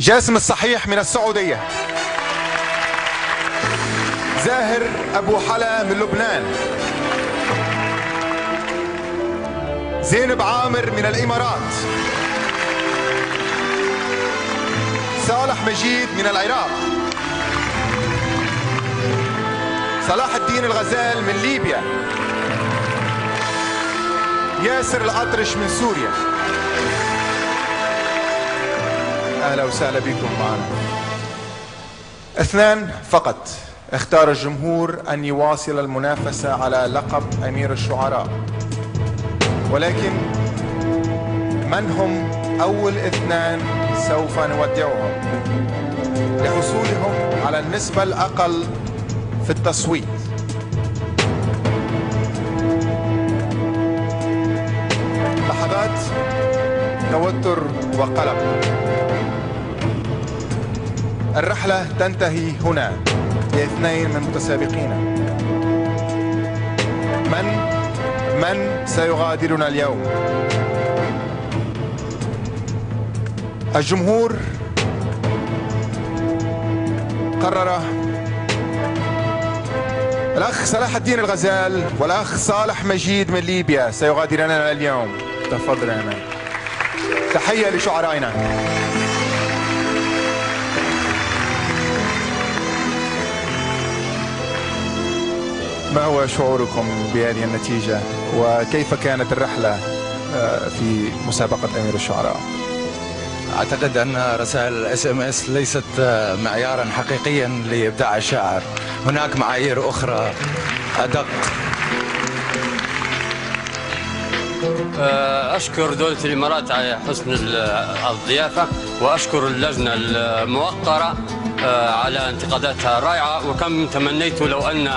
جاسم الصحيح من السعودية، زاهر أبو حلا من لبنان، زينب عامر من الإمارات، صالح مجيد من العراق، صلاح الدين الغزال من ليبيا، ياسر الأطرش من سوريا. أهلا وسهلا بكم معنا. 2 فقط اختار الجمهور أن يواصل المنافسة على لقب أمير الشعراء، ولكن من هم أول 2 سوف نودعهم لحصولهم على النسبة الأقل في التصويت. لحظات توتر وقلق. الرحلة تنتهي هنا ب2 من متسابقينا. من سيغادرنا اليوم؟ الجمهور قرر الأخ صلاح الدين الغزال والأخ صالح مجيد من ليبيا سيغادرنا اليوم. تفضل يا مان. تحية لشعرائنا. ما هو شعوركم بهذه النتيجة وكيف كانت الرحلة في مسابقة أمير الشعراء؟ أعتقد أن رسائل SMS ليست معيارا حقيقيا لإبداع الشاعر، هناك معايير أخرى أدق. أشكر دولة الإمارات على حسن الضيافة، وأشكر اللجنة الموقرة على انتقاداتها الرائعة، وكم تمنيت لو أن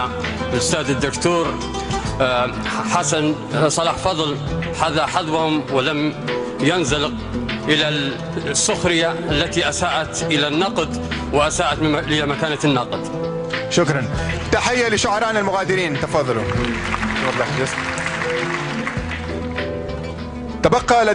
الأستاذ الدكتور حسن صلاح فضل حذا حذوهم ولم ينزلق إلى السخرية التي أساءت إلى النقد وأساءت إلى مكانة الناقد. شكرا. تحية لشعرائنا المغادرين. تفضلوا. تبقى